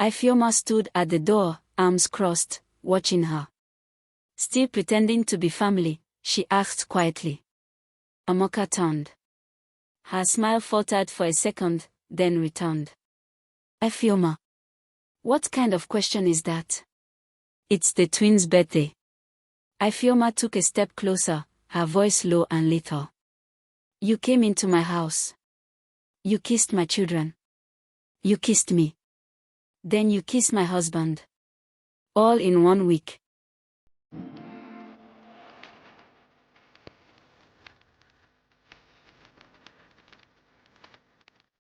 Ifeoma stood at the door, arms crossed, watching her. Still pretending to be family, she asked quietly. Amoka turned. Her smile faltered for a second, then returned. Ifeoma. What kind of question is that? It's the twins' birthday. Ifeoma took a step closer, her voice low and lethal. You came into my house. You kissed my children. You kissed me. Then you kissed my husband. All in 1 week.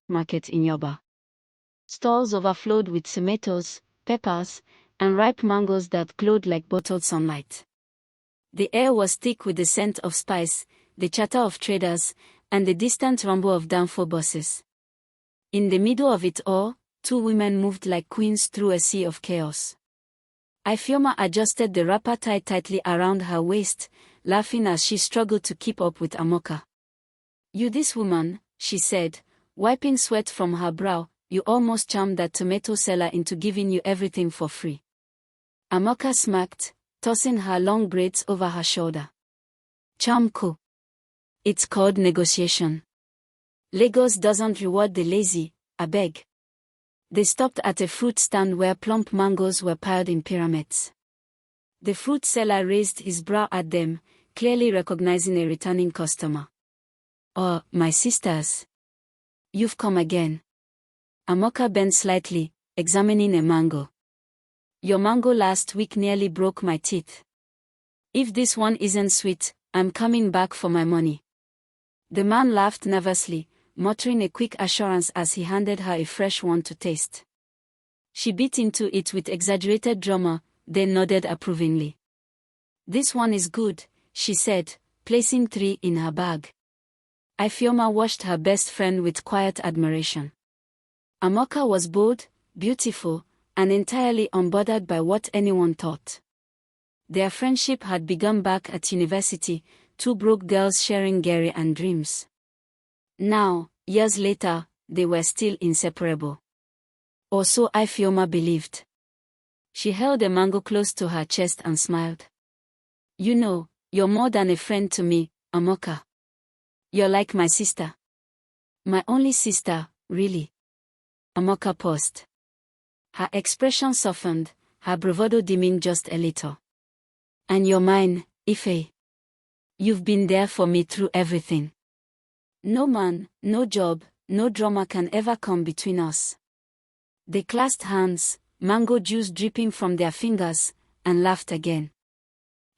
Market in Yoba. Stalls overflowed with tomatoes, peppers, and ripe mangoes that glowed like bottled sunlight. The air was thick with the scent of spice, the chatter of traders, and the distant rumble of downfall buses. In the middle of it all, 2 women moved like queens through a sea of chaos. Ifeoma adjusted the wrapper tied tightly around her waist, laughing as she struggled to keep up with Amoka. You this woman, she said, wiping sweat from her brow, you almost charmed that tomato seller into giving you everything for free. Amoka smirked, tossing her long braids over her shoulder. Charmko. It's called negotiation. Lagos doesn't reward the lazy, I beg. They stopped at a fruit stand where plump mangoes were piled in pyramids. The fruit seller raised his brow at them, clearly recognizing a returning customer. Oh, my sisters. You've come again. Amoka bent slightly, examining a mango. Your mango last week nearly broke my teeth. If this one isn't sweet, I'm coming back for my money. The man laughed nervously, muttering a quick assurance as he handed her a fresh one to taste. She bit into it with exaggerated drama, then nodded approvingly. This one is good, she said, placing 3 in her bag. Ifeoma watched her best friend with quiet admiration. Amoka was bold, beautiful, and entirely unbothered by what anyone thought. Their friendship had begun back at university, 2 broke girls sharing Gary and dreams. Now, years later, they were still inseparable. Or so Ifeoma believed. She held a mango close to her chest and smiled. You know, you're more than a friend to me, Amoka. You're like my sister. My only sister, really. Amoka paused. Her expression softened, her bravado dimming just a little. And you're mine, Ife. You've been there for me through everything. No man, no job, no drama can ever come between us. They clasped hands, mango juice dripping from their fingers, and laughed again.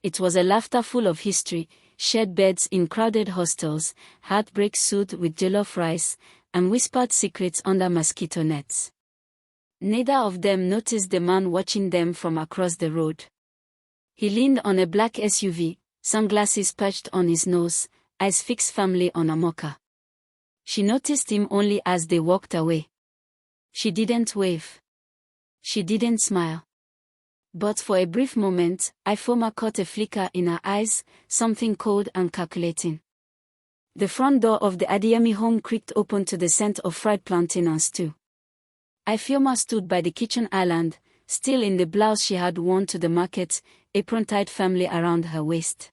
It was a laughter full of history, shared beds in crowded hostels, heartbreak soothed with jollof rice, and whispered secrets under mosquito nets. Neither of them noticed the man watching them from across the road. He leaned on a black SUV, sunglasses perched on his nose, eyes fixed firmly on Amoka. She noticed him only as they walked away. She didn't wave. She didn't smile. But for a brief moment, Ifeoma caught a flicker in her eyes, something cold and calculating. The front door of the Adeyemi home creaked open to the scent of fried plantain and stew. Ifeoma stood by the kitchen island, still in the blouse she had worn to the market, apron tied firmly around her waist.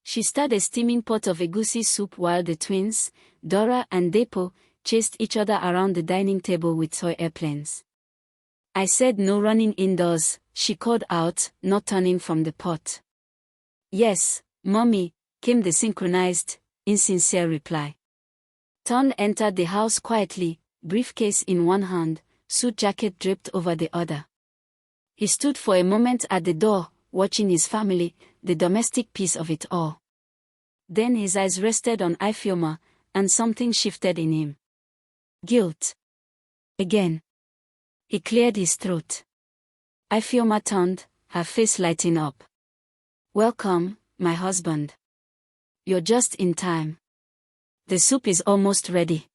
She stirred a steaming pot of egusi soup while the twins, Dora and Depo, chased each other around the dining table with toy airplanes. I said no running indoors, she called out, not turning from the pot. Yes, Mommy, came the synchronized, insincere reply. Ton entered the house quietly, briefcase in one hand, suit jacket draped over the other. He stood for a moment at the door, watching his family, the domestic piece of it all. Then his eyes rested on Ifeoma, and something shifted in him. Guilt. Again. He cleared his throat. Ifeoma turned, her face lighting up. Welcome, my husband. You're just in time. The soup is almost ready.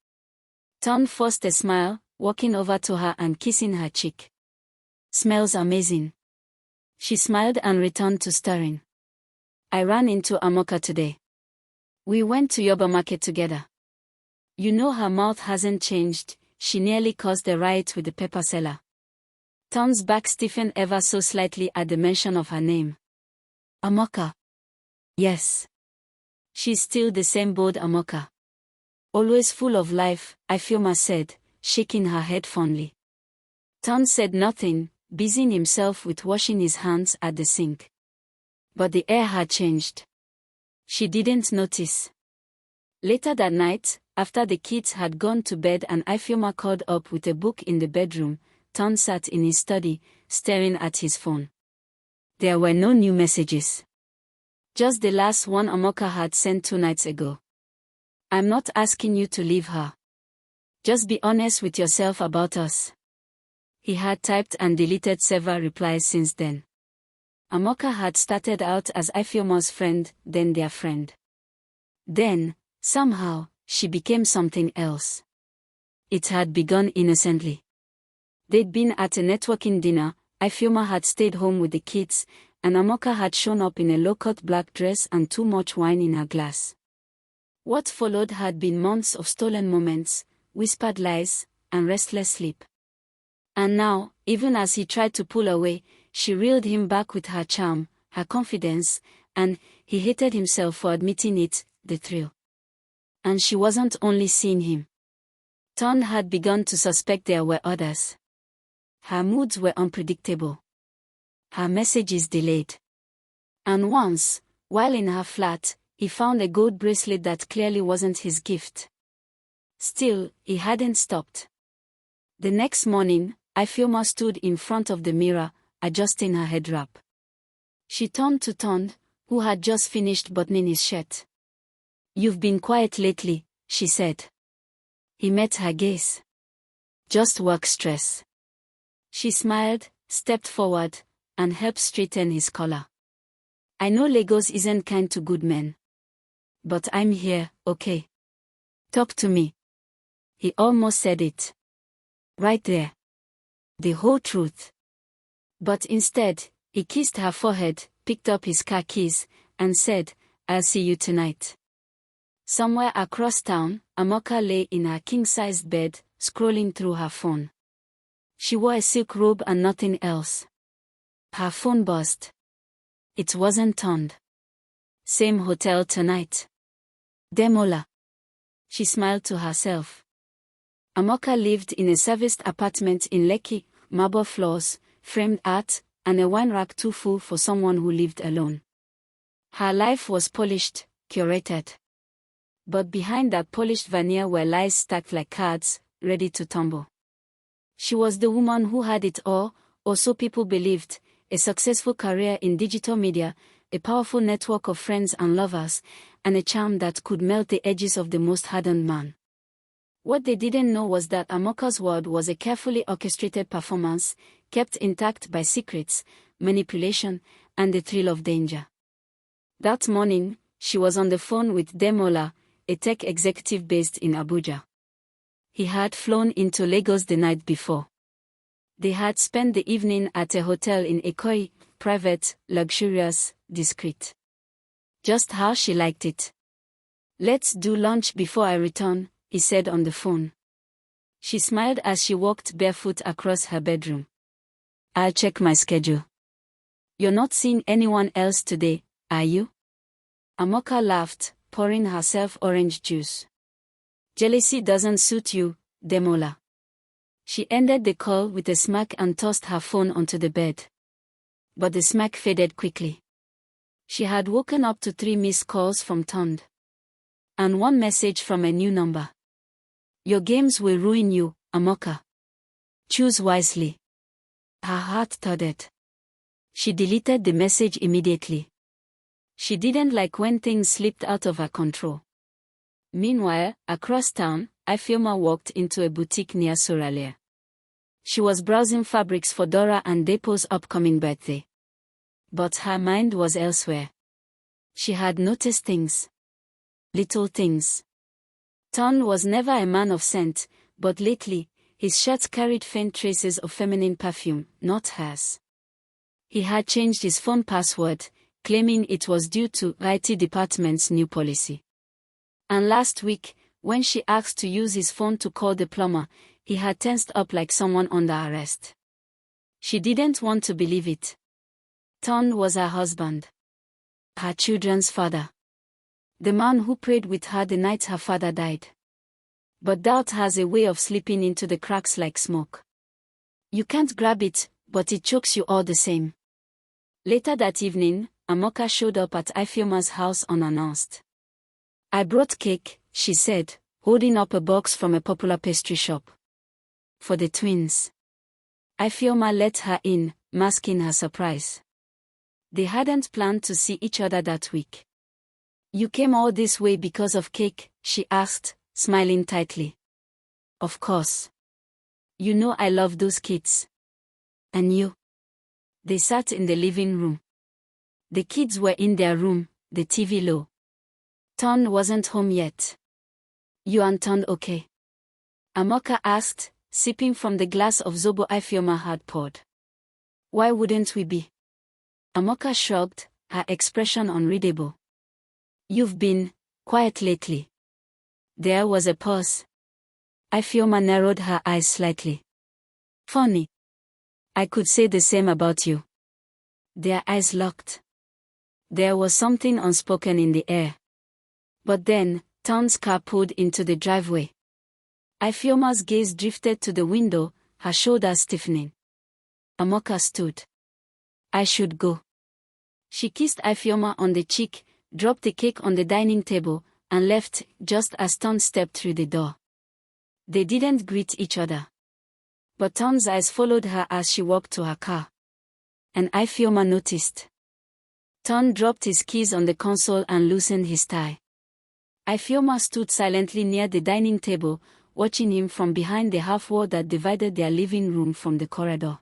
Ton forced a smile, walking over to her and kissing her cheek. Smells amazing. She smiled and returned to stirring. I ran into Amoka today. We went to Yoba Market together. You know her mouth hasn't changed, she nearly caused a riot with the pepper seller. Ton's back stiffened ever so slightly at the mention of her name. Amoka. Yes. She's still the same bold Amoka. Always full of life, Ifeoma said, shaking her head fondly. Ton said nothing, busying himself with washing his hands at the sink. But the air had changed. She didn't notice. Later that night, after the kids had gone to bed and Ifeoma curled up with a book in the bedroom, Ton sat in his study, staring at his phone. There were no new messages. Just the last one Amoka had sent 2 nights ago. I'm not asking you to leave her. Just be honest with yourself about us. He had typed and deleted several replies since then. Amoka had started out as Ifeoma's friend, then their friend. Then, somehow, she became something else. It had begun innocently. They'd been at a networking dinner, Ifeoma had stayed home with the kids, and Amoka had shown up in a low-cut black dress and too much wine in her glass. What followed had been months of stolen moments, whispered lies, and restless sleep. And now, even as he tried to pull away, she reeled him back with her charm, her confidence, and, he hated himself for admitting it, the thrill. And she wasn't only seeing him. Ton had begun to suspect there were others. Her moods were unpredictable. Her messages delayed. And once, while in her flat, he found a gold bracelet that clearly wasn't his gift. Still, he hadn't stopped. The next morning, Ifeoma stood in front of the mirror, adjusting her head wrap. She turned to Ton, who had just finished buttoning his shirt. "You've been quiet lately," she said. He met her gaze. "Just work stress." She smiled, stepped forward, and helped straighten his collar. "I know Lagos isn't kind to good men. But I'm here, okay? Talk to me." He almost said it. Right there. The whole truth. But instead, he kissed her forehead, picked up his car keys, and said, "I'll see you tonight." Somewhere across town, Amoka lay in her king-sized bed, scrolling through her phone. She wore a silk robe and nothing else. Her phone buzzed. It wasn't turned. "Same hotel tonight. Demola." She smiled to herself. Amoka lived in a serviced apartment in Lekki, marble floors, framed art, and a wine rack too full for someone who lived alone. Her life was polished, curated. But behind that polished veneer were lies stacked like cards, ready to tumble. She was the woman who had it all, or so people believed: a successful career in digital media, a powerful network of friends and lovers, and a charm that could melt the edges of the most hardened man. What they didn't know was that Amoka's world was a carefully orchestrated performance, kept intact by secrets, manipulation, and the thrill of danger. That morning, she was on the phone with Demola, a tech executive based in Abuja. He had flown into Lagos the night before. They had spent the evening at a hotel in Ikoyi, private, luxurious, discreet. Just how she liked it. "Let's do lunch before I return," he said on the phone. She smiled as she walked barefoot across her bedroom. "I'll check my schedule." "You're not seeing anyone else today, are you?" Amoka laughed, pouring herself orange juice. "Jealousy doesn't suit you, Demola." She ended the call with a smirk and tossed her phone onto the bed. But the smirk faded quickly. She had woken up to 3 missed calls from Tond. And 1 message from a new number. "Your games will ruin you, Amoka. Choose wisely." Her heart thudded. She deleted the message immediately. She didn't like when things slipped out of her control. Meanwhile, across town, Ifeoma walked into a boutique near Sorale. She was browsing fabrics for Dora and Depo's upcoming birthday. But her mind was elsewhere. She had noticed things. Little things. Ton was never a man of scent, but lately, his shirts carried faint traces of feminine perfume, not hers. He had changed his phone password, claiming it was due to IT department's new policy. And last week, when she asked to use his phone to call the plumber, he had tensed up like someone under arrest. She didn't want to believe it. Ton was her husband. Her children's father. The man who prayed with her the night her father died. But doubt has a way of slipping into the cracks like smoke. You can't grab it, but it chokes you all the same. Later that evening, Amoka showed up at Ifeoma's house unannounced. I brought cake, she said, holding up a box from a popular pastry shop. For the twins. Ifeoma let her in, masking her surprise. They hadn't planned to see each other that week. You came all this way because of cake, she asked, smiling tightly. Of course. You know I love those kids. And you? They sat in the living room. The kids were in their room, the TV low. Ton wasn't home yet. You and Ton okay? Amoka asked, sipping from the glass of zobo Ifeoma had poured. Why wouldn't we be? Amoka shrugged, her expression unreadable. You've been quiet lately. There was a pause. Ifeoma narrowed her eyes slightly. Funny. I could say the same about you. Their eyes locked. There was something unspoken in the air. But then, Ton's car pulled into the driveway. Ifeoma's gaze drifted to the window, her shoulders stiffening. Amoka stood. I should go. She kissed Ifeoma on the cheek, dropped the cake on the dining table, and left just as Ton stepped through the door. They didn't greet each other. But Ton's eyes followed her as she walked to her car. And Ifeoma noticed. Ton dropped his keys on the console and loosened his tie. Ifeoma stood silently near the dining table, watching him from behind the half-wall that divided their living room from the corridor.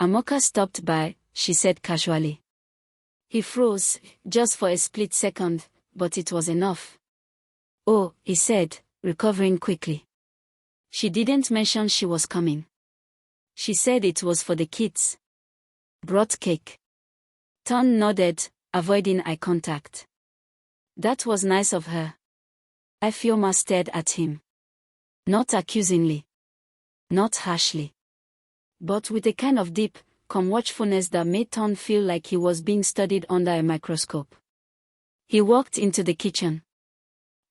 Amoka stopped by, she said casually. He froze, just for a split second, but it was enough. Oh, he said, recovering quickly. She didn't mention she was coming. She said it was for the kids. Brought cake. Ton nodded, avoiding eye contact. That was nice of her. Ifeoma stared at him. Not accusingly. Not harshly. But with a kind of deep, calm watchfulness that made Ton feel like he was being studied under a microscope. He walked into the kitchen.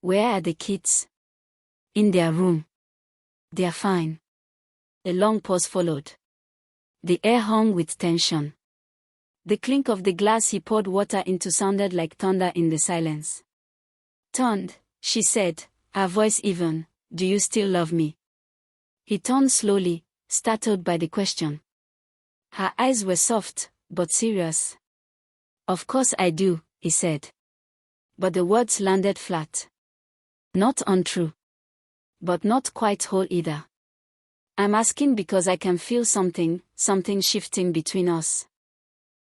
Where are the kids? In their room. They're fine. A long pause followed. The air hung with tension. The clink of the glass he poured water into sounded like thunder in the silence. Ton, she said, her voice even, do you still love me? He turned slowly, startled by the question. Her eyes were soft, but serious. Of course I do, he said. But the words landed flat. Not untrue. But not quite whole either. I'm asking because I can feel something shifting between us.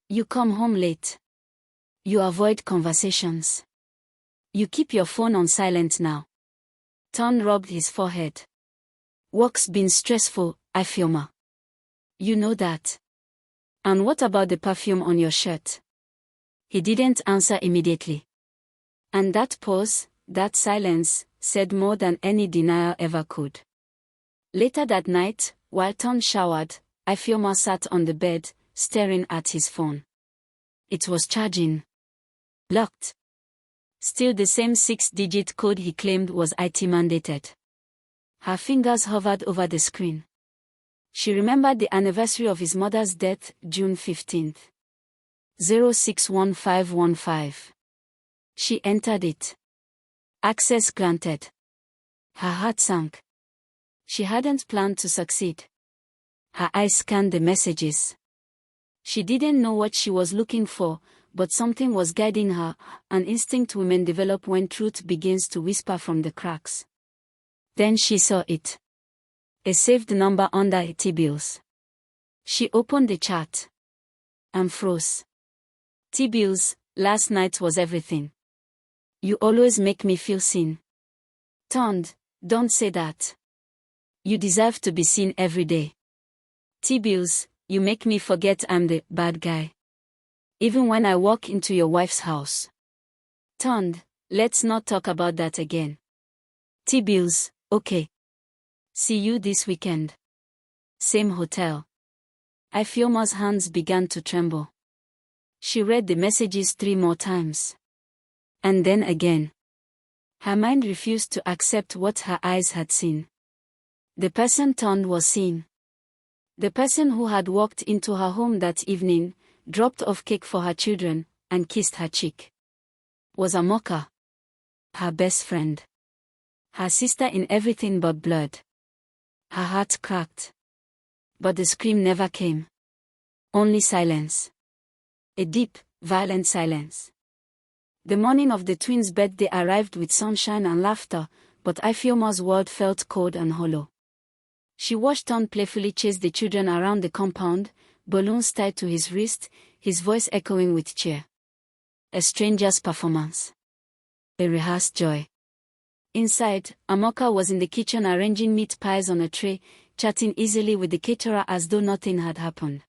You come home late. You avoid conversations. You keep your phone on silent now. Ton rubbed his forehead. Work's been stressful, Ifeoma. You know that. And what about the perfume on your shirt? He didn't answer immediately. And that pause, that silence, said more than any denial ever could. Later that night, while Ton showered, Ifeoma sat on the bed, staring at his phone. It was charging. Locked. Still the same 6-digit code he claimed was IT mandated. Her fingers hovered over the screen. She remembered the anniversary of his mother's death, June 15th. 061515. She entered it. Access granted. Her heart sank. She hadn't planned to succeed. Her eyes scanned the messages. She didn't know what she was looking for, but something was guiding her, an instinct women develop when truth begins to whisper from the cracks. Then she saw it. A saved number under T-bills. She opened the chat. And froze. T-bills, last night was everything. You always make me feel seen. Turned, don't say that. You deserve to be seen every day. T-bills, you make me forget I'm the bad guy. Even when I walk into your wife's house. Turned, let's not talk about that again. T-bills, okay. See you this weekend. Same hotel. Ifeoma's hands began to tremble. She read the messages 3 more times. And then again. Her mind refused to accept what her eyes had seen. The person turned was seen. The person who had walked into her home that evening, dropped off cake for her children, and kissed her cheek, was Amoka, her best friend. Her sister in everything but blood. Her heart cracked. But the scream never came. Only silence. A deep, violent silence. The morning of the twins' birthday arrived with sunshine and laughter, but Ifeoma's world felt cold and hollow. She watched Ton playfully chase the children around the compound, balloons tied to his wrist, his voice echoing with cheer. A stranger's performance. A rehearsed joy. Inside, Amoka was in the kitchen arranging meat pies on a tray, chatting easily with the caterer as though nothing had happened.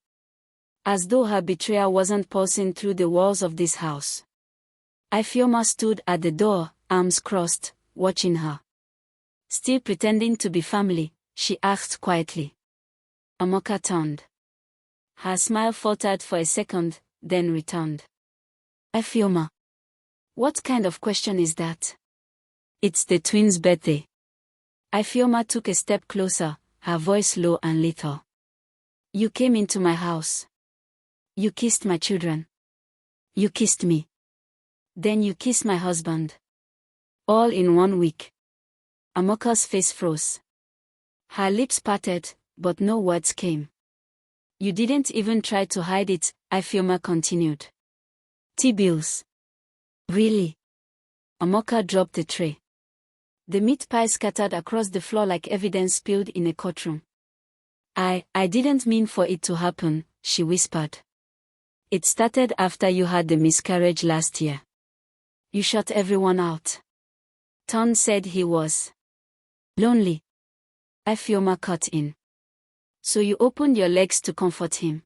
As though her betrayal wasn't pulsing through the walls of this house. Ifeoma stood at the door, arms crossed, watching her. Still pretending to be family, she asked quietly. Amoka turned. Her smile faltered for a second, then returned. Ifeoma. What kind of question is that? It's the twins' birthday. Ifeoma took a step closer, her voice low and lethal. You came into my house. You kissed my children. You kissed me. Then you kissed my husband. All in 1 week. Amoka's face froze. Her lips parted, but no words came. You didn't even try to hide it, Ifeoma continued. T-bills. Really? Amoka dropped the tray. The meat pie scattered across the floor like evidence spilled in a courtroom. I didn't mean for it to happen, she whispered. It started after you had the miscarriage last year. You shut everyone out. Ton said he was lonely. Ifeoma cut in. So you opened your legs to comfort him.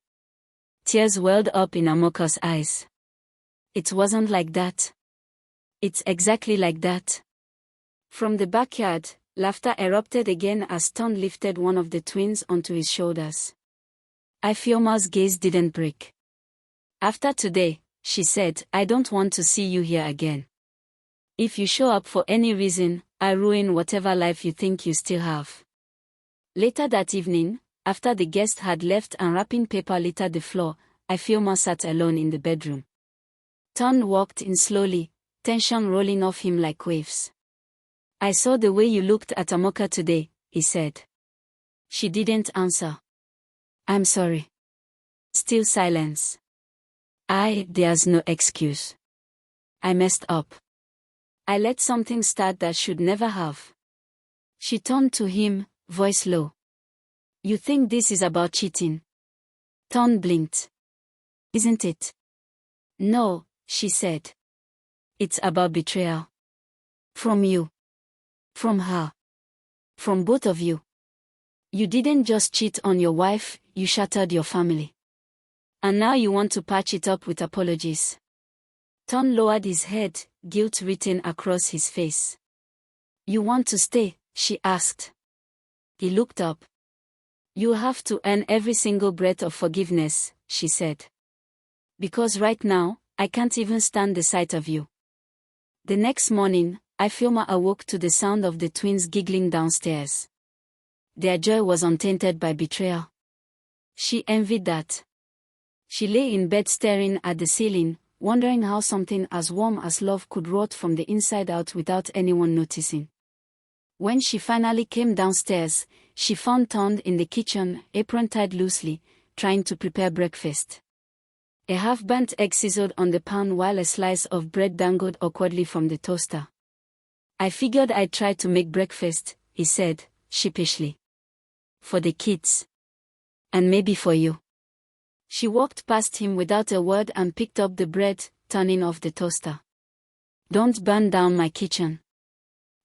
Tears welled up in Amoka's eyes. It wasn't like that. It's exactly like that. From the backyard, laughter erupted again as Ton lifted one of the twins onto his shoulders. Ifeoma's gaze didn't break. After today, she said, I don't want to see you here again. If you show up for any reason, I ruin whatever life you think you still have. Later that evening, after the guest had left and wrapping paper littered the floor, Ifeoma sat alone in the bedroom. Ton walked in slowly, tension rolling off him like waves. I saw the way you looked at Amoka today, he said. She didn't answer. I'm sorry. Still silence. There's no excuse. I messed up. I let something start that should never have. She turned to him, voice low. You think this is about cheating? Ton blinked. Isn't it? No, she said. It's about betrayal. From you. From her. From both of you. You didn't just cheat on your wife, you shattered your family. And now you want to patch it up with apologies. Ton lowered his head, guilt written across his face. You want to stay? She asked. He looked up. You have to earn every single breath of forgiveness, she said. Because right now, I can't even stand the sight of you. The next morning, Ifeoma awoke to the sound of the twins giggling downstairs. Their joy was untainted by betrayal. She envied that. She lay in bed staring at the ceiling, wondering how something as warm as love could rot from the inside out without anyone noticing. When she finally came downstairs, she found Ton in the kitchen, apron tied loosely, trying to prepare breakfast. A half-burnt egg sizzled on the pan while a slice of bread dangled awkwardly from the toaster. I figured I'd try to make breakfast, he said, sheepishly. For the kids. And maybe for you. She walked past him without a word and picked up the bread, turning off the toaster. Don't burn down my kitchen.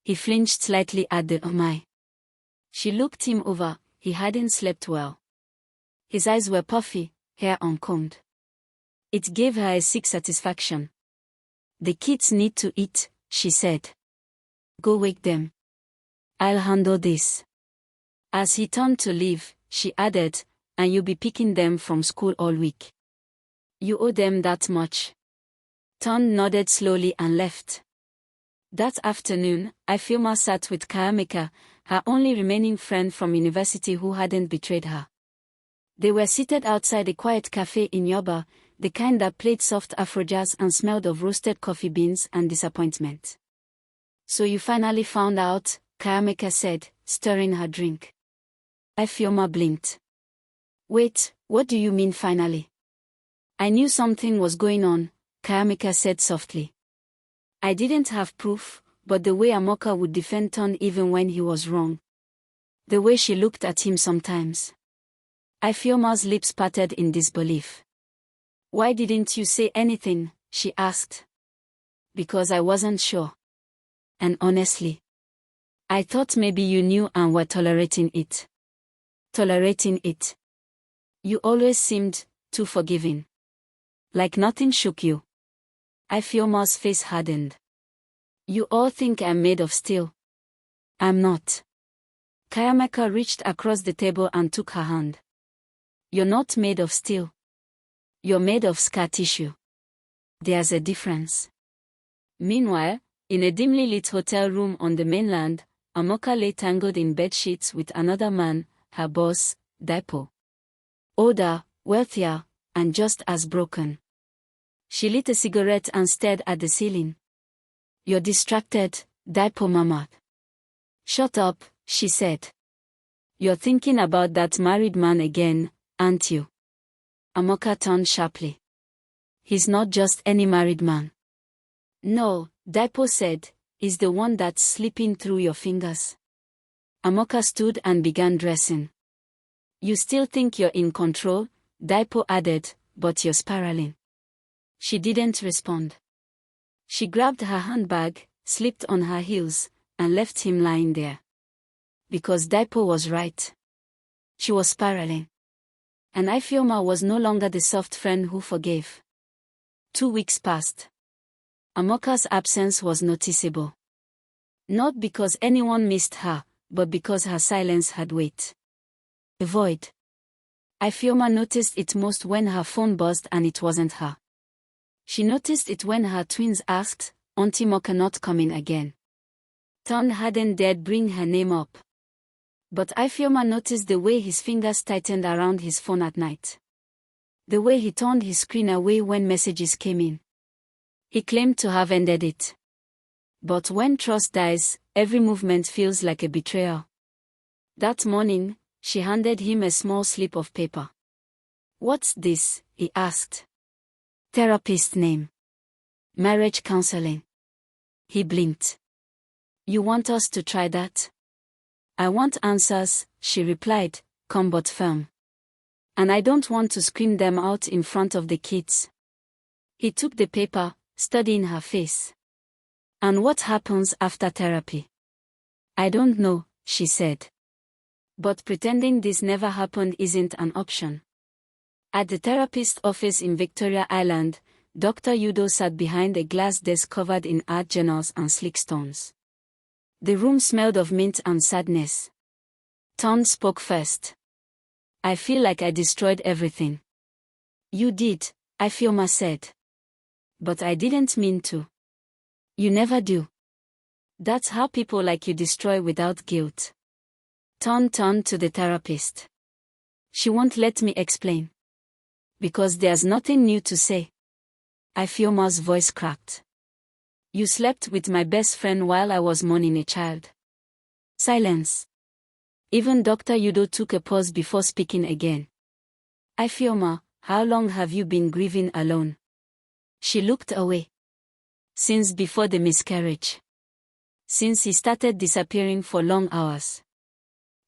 He flinched slightly at the "oh my." She looked him over, he hadn't slept well. His eyes were puffy, hair uncombed. It gave her a sick satisfaction. The kids need to eat, she said. Go wake them. I'll handle this. As he turned to leave, she added, and you'll be picking them from school all week. You owe them that much. Ton nodded slowly and left. That afternoon, Ifeoma sat with Kaameka, her only remaining friend from university who hadn't betrayed her. They were seated outside a quiet cafe in Yoba, the kind that played soft Afro-jazz and smelled of roasted coffee beans and disappointment. "So you finally found out," Kaameka said, stirring her drink. Ifeoma blinked. "Wait, what do you mean finally?" "I knew something was going on," Kaameka said softly. "I didn't have proof, but the way Amoka would defend Ton even when he was wrong. The way she looked at him sometimes." Ifeoma's lips parted in disbelief. "Why didn't you say anything?" she asked. "Because I wasn't sure. And honestly, I thought maybe you knew and were tolerating it." "Tolerating it? You always seemed too forgiving. Like nothing shook you." Ifeoma's face hardened. "You all think I'm made of steel. I'm not." Kaameka reached across the table and took her hand. "You're not made of steel. You're made of scar tissue. There's a difference." Meanwhile, in a dimly lit hotel room on the mainland, Amoka lay tangled in bedsheets with another man, her boss, Daipo. Older, wealthier, and just as broken. She lit a cigarette and stared at the ceiling. "You're distracted," Daipo murmured. "Shut up," she said. "You're thinking about that married man again, aren't you?" Amoka turned sharply. "He's not just any married man." "No," Daipo said, "he's the one that's slipping through your fingers." Amoka stood and began dressing. "You still think you're in control," Daipo added, "but you're spiraling." She didn't respond. She grabbed her handbag, slipped on her heels, and left him lying there. Because Daipo was right. She was spiraling. And Ifeoma was no longer the soft friend who forgave. 2 weeks passed. Amoka's absence was noticeable. Not because anyone missed her, but because her silence had weight. A void. Ifeoma noticed it most when her phone buzzed and it wasn't her. She noticed it when her twins asked, "Auntie Moka not coming again?" Ton hadn't dared bring her name up. But Ifeoma noticed the way his fingers tightened around his phone at night. The way he turned his screen away when messages came in. He claimed to have ended it. But when trust dies, every movement feels like a betrayal. That morning, she handed him a small slip of paper. "What's this?" he asked. "Therapist name. Marriage counseling." He blinked. "You want us to try that?" "I want answers," she replied, calm but firm. "And I don't want to scream them out in front of the kids." He took the paper, studying her face. "And what happens after therapy?" "I don't know," she said. But pretending this never happened isn't an option. At the therapist's office in Victoria Island, Dr. Udo sat behind a glass desk covered in art journals and slick stones. The room smelled of mint and sadness. Ton spoke first. "I feel like I destroyed everything." "You did," Ifeoma said. "But I didn't mean to." "You never do. That's how people like you destroy without guilt." Ton turned to the therapist. "She won't let me explain." "Because there's nothing new to say." Ifeoma's voice cracked. "You slept with my best friend while I was mourning a child." Silence. Even Dr. Udo took a pause before speaking again. "Ifeoma, how long have you been grieving alone?" She looked away. "Since before the miscarriage. Since he started disappearing for long hours.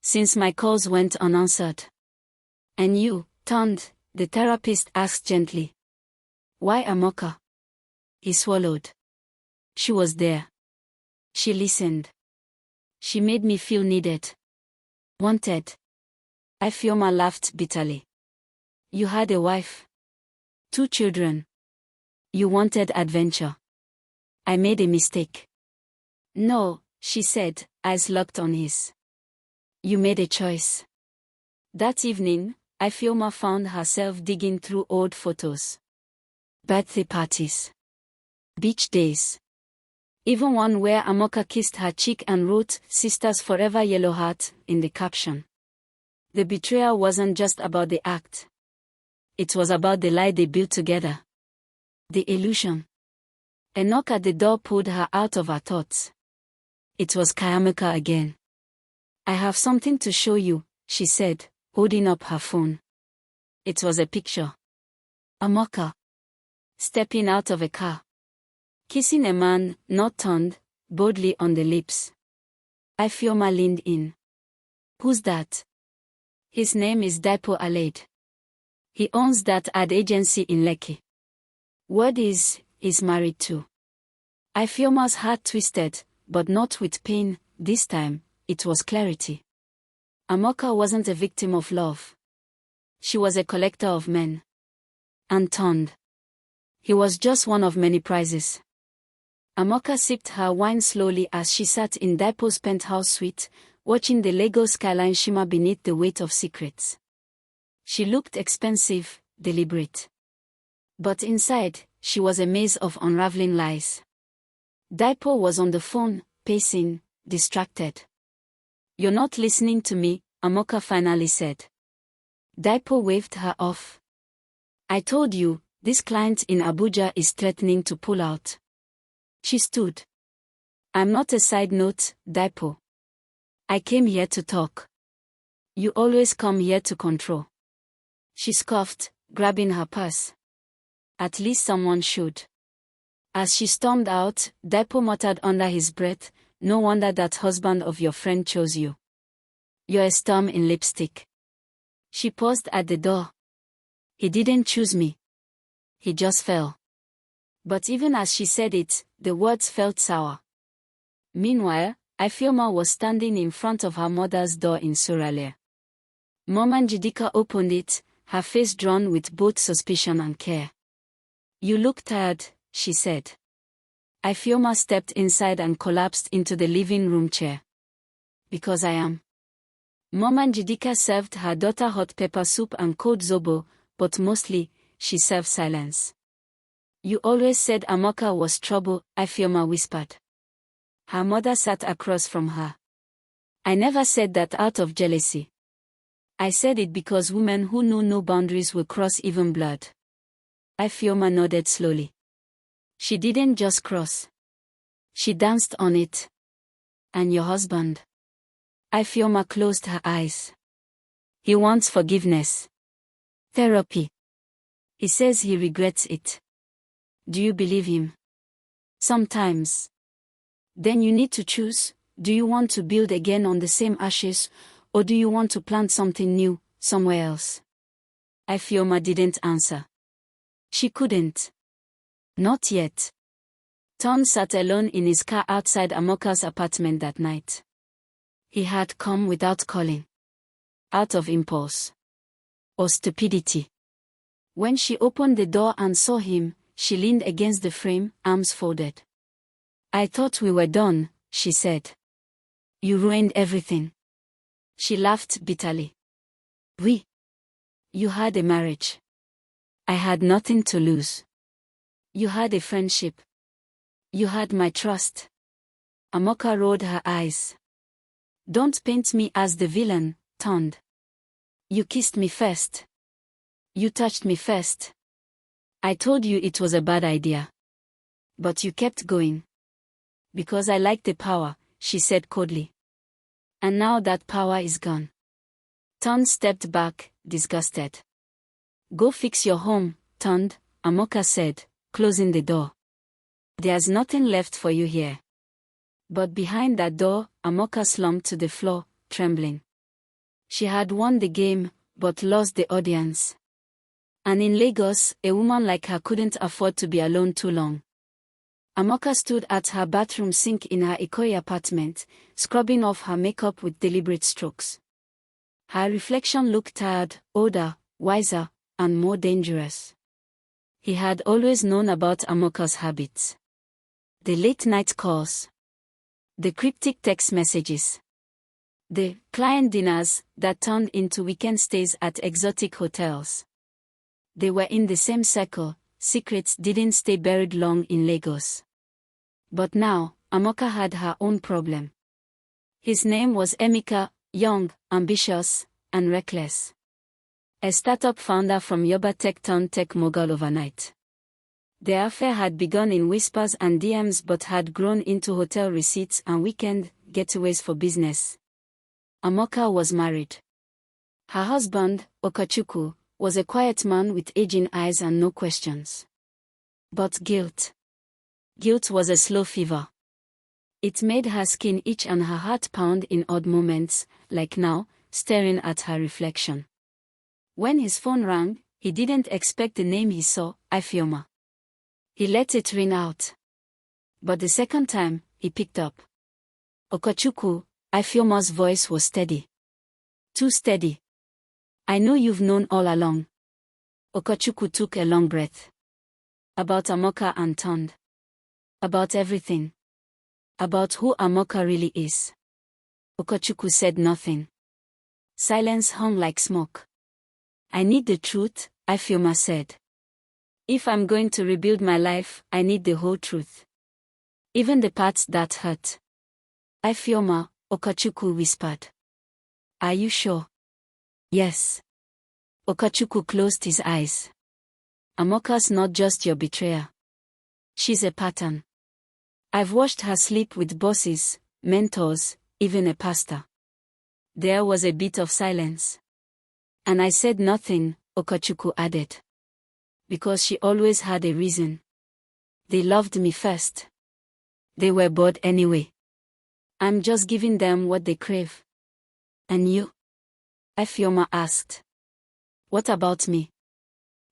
Since my calls went unanswered." "And you, turned?" the therapist asked gently. "Why Amoka?" He swallowed. "She was there. She listened. She made me feel needed. Wanted." Ifeoma laughed bitterly. "You had a wife. 2 children. You wanted adventure. I made a mistake." "No," she said, eyes locked on his. "You made a choice." That evening, Ifeoma found herself digging through old photos. Birthday parties. Beach days. Even one where Amoka kissed her cheek and wrote, "Sisters Forever Yellow Heart," in the caption. The betrayal wasn't just about the act. It was about the lie they built together. The illusion. A knock at the door pulled her out of her thoughts. It was Kayamika again. "I have something to show you," she said, holding up her phone. It was a picture. Amoka. Stepping out of a car. Kissing a man, not turned, boldly on the lips. Ifeoma leaned in. "Who's that?" "His name is Daipo Alade. He owns that ad agency in Lekki. Word is, he's married too." Ifeoma's heart twisted, but not with pain, this time, it was clarity. Amoka wasn't a victim of love. She was a collector of men. And turned. He was just one of many prizes. Amoka sipped her wine slowly as she sat in Daipo's penthouse suite, watching the Lagos skyline shimmer beneath the weight of secrets. She looked expensive, deliberate. But inside, she was a maze of unraveling lies. Daipo was on the phone, pacing, distracted. "You're not listening to me," Amoka finally said. Daipo waved her off. "I told you, this client in Abuja is threatening to pull out." She stood. "I'm not a side note, Daipo. I came here to talk. You always come here to control." She scoffed, grabbing her purse. "At least someone should." As she stormed out, Daipo muttered under his breath, "No wonder that husband of your friend chose you. You're a storm in lipstick." She paused at the door. "He didn't choose me. He just fell." But even as she said it, the words felt sour. Meanwhile, Ifeoma was standing in front of her mother's door in Suralere. Mama Njidika opened it, her face drawn with both suspicion and care. "You look tired," she said. Ifeoma stepped inside and collapsed into the living room chair. "Because I am." Mama Njidika served her daughter hot pepper soup and cold zobo, but mostly, she served silence. "You always said Amoka was trouble," Ifeoma whispered. Her mother sat across from her. "I never said that out of jealousy. I said it because women who know no boundaries will cross even blood." Ifeoma nodded slowly. "She didn't just cross. She danced on it." "And your husband?" Ifeoma closed her eyes. "He wants forgiveness. Therapy. He says he regrets it." "Do you believe him?" "Sometimes." "Then you need to choose. Do you want to build again on the same ashes, or do you want to plant something new, somewhere else?" Ifeoma didn't answer. She couldn't. Not yet. Tom sat alone in his car outside Amoka's apartment that night. He had come without calling. Out of impulse. Or stupidity. When she opened the door and saw him, she leaned against the frame, arms folded. "I thought we were done," she said. "You ruined everything." She laughed bitterly. "We? You had a marriage. I had nothing to lose. You had a friendship. You had my trust." Amoka rolled her eyes. "Don't paint me as the villain, turned. You kissed me first. You touched me first. I told you it was a bad idea. But you kept going." "Because I liked the power," she said coldly. "And now that power is gone." Ton stepped back, disgusted. "Go fix your home, Tund," Amoka said, closing the door. "There's nothing left for you here." But behind that door, Amoka slumped to the floor, trembling. She had won the game, but lost the audience. And in Lagos, a woman like her couldn't afford to be alone too long. Amoka stood at her bathroom sink in her Ikoyi apartment, scrubbing off her makeup with deliberate strokes. Her reflection looked tired, older, wiser, and more dangerous. He had always known about Amoka's habits. The late-night calls. The cryptic text messages. The client dinners that turned into weekend stays at exotic hotels. They were in the same circle. Secrets didn't stay buried long in Lagos. But now, Amoka had her own problem. His name was Emeka, young, ambitious, and reckless. A startup founder from Yoba Tech turned tech mogul overnight. Their affair had begun in whispers and DMs but had grown into hotel receipts and weekend getaways for business. Amoka was married. Her husband, Okachukwu, was a quiet man with aging eyes and no questions. But guilt. Guilt was a slow fever. It made her skin itch and her heart pound in odd moments, like now, staring at her reflection. When his phone rang, he didn't expect the name he saw, Ifeoma. He let it ring out. But the second time, he picked up. Okachukwu, Ifeoma's voice was steady. Too steady. I know you've known all along. Okachukwu took a long breath. About Amoka and turned. About everything. About who Amoka really is. Okachukwu said nothing. Silence hung like smoke. I need the truth, Ifeoma said. If I'm going to rebuild my life, I need the whole truth. Even the parts that hurt. Ifeoma, Okachukwu whispered. Are you sure? Yes. Okachukwu closed his eyes. Amoka's not just your betrayer. She's a pattern. I've watched her sleep with bosses, mentors, even a pastor. There was a bit of silence. And I said nothing, Okachukwu added. Because she always had a reason. They loved me first. They were bored anyway. I'm just giving them what they crave. And you? Ifeoma asked. What about me?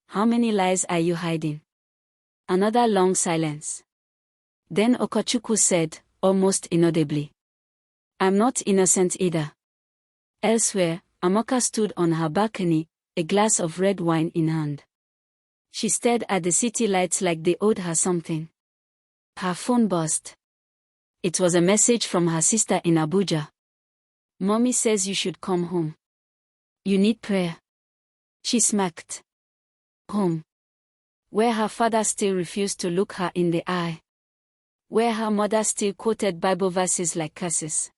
How many lies are you hiding? Another long silence. Then Okachukwu said, almost inaudibly. I'm not innocent either. Elsewhere, Amoka stood on her balcony, a glass of red wine in hand. She stared at the city lights like they owed her something. Her phone buzzed. It was a message from her sister in Abuja. Mommy says you should come home. You need prayer. She smirked. Home. Where her father still refused to look her in the eye. Where her mother still quoted Bible verses like curses.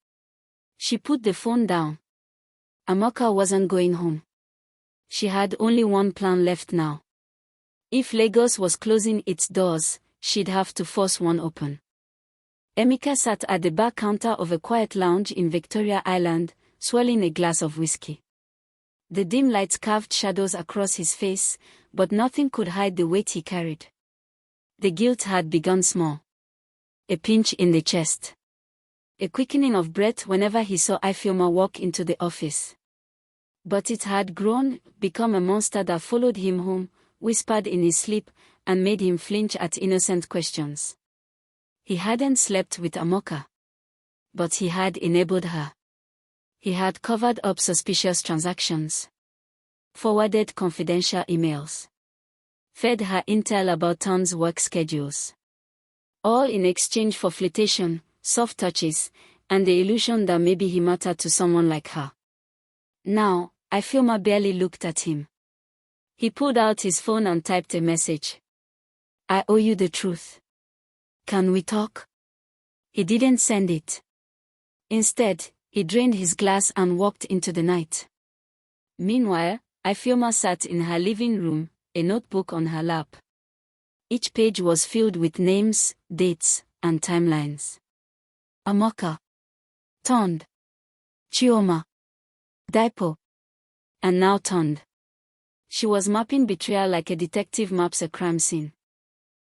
She put the phone down. Amoka wasn't going home. She had only one plan left now. If Lagos was closing its doors, she'd have to force one open. Emeka sat at the bar counter of a quiet lounge in Victoria Island, swirling a glass of whiskey. The dim lights carved shadows across his face, but nothing could hide the weight he carried. The guilt had begun small. A pinch in the chest. A quickening of breath whenever he saw Ifeoma walk into the office. But it had grown, become a monster that followed him home, whispered in his sleep, and made him flinch at innocent questions. He hadn't slept with Amoka. But he had enabled her. He had covered up suspicious transactions. Forwarded confidential emails. Fed her intel about Ton's work schedules. All in exchange for flirtation, soft touches, and the illusion that maybe he mattered to someone like her. Now, Ifeoma barely looked at him. He pulled out his phone and typed a message. I owe you the truth. Can we talk? He didn't send it. Instead, he drained his glass and walked into the night. Meanwhile, Ifeoma sat in her living room, a notebook on her lap. Each page was filled with names, dates, and timelines. Amoka. Tond. Chioma. Daipo. And now Tond. She was mapping betrayal like a detective maps a crime scene.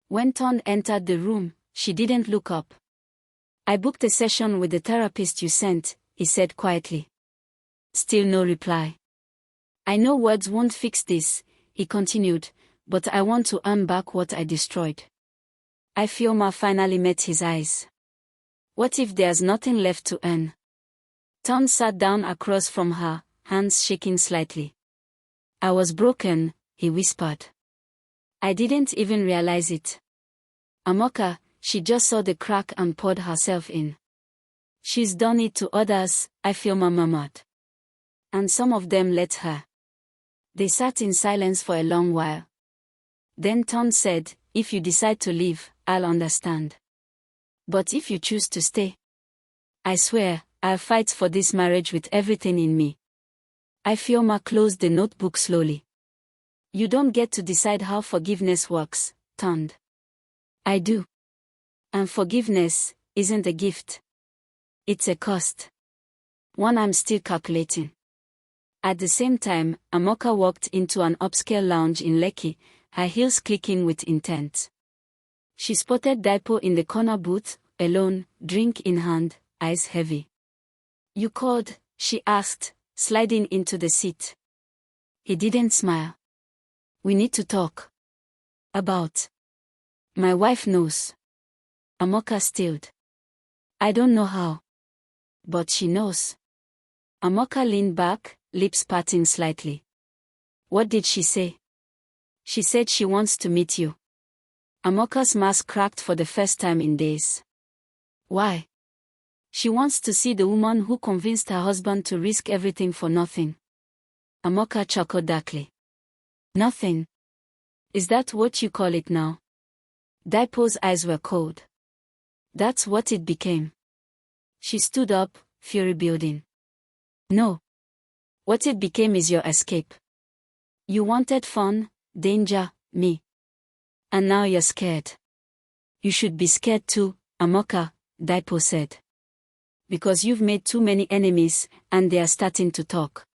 When Tond entered the room, she didn't look up. I booked a session with the therapist you sent, he said quietly. Still no reply. I know words won't fix this, he continued, but I want to earn back what I destroyed. Ifeoma finally met his eyes. What if there's nothing left to earn? Tond sat down across from her, hands shaking slightly. I was broken, he whispered. I didn't even realize it. Amoka, she just saw the crack and poured herself in. She's done it to others, I feel Mama murmured. And some of them let her. They sat in silence for a long while. Then Tom said, if you decide to leave, I'll understand. But if you choose to stay, I swear, I'll fight for this marriage with everything in me. Ifeoma closed the notebook slowly. You don't get to decide how forgiveness works, Tond. I do. And forgiveness isn't a gift. It's a cost. One I'm still calculating. At the same time, Amoka walked into an upscale lounge in Lekki, her heels clicking with intent. She spotted Daipo in the corner booth, alone, drink in hand, eyes heavy. You called, she asked, sliding into the seat. He didn't smile. We need to talk. About. My wife knows. Amoka stilled. I don't know how. But she knows. Amoka leaned back, lips parting slightly. What did she say? She said she wants to meet you. Amoka's mask cracked for the first time in days. Why? She wants to see the woman who convinced her husband to risk everything for nothing. Amoka chuckled darkly. Nothing. Is that what you call it now? Daipo's eyes were cold. That's what it became. She stood up, fury building. No. What it became is your escape. You wanted fun, danger, me. And now you're scared. You should be scared too, Amoka, Daipo said. Because you've made too many enemies, and they are starting to talk.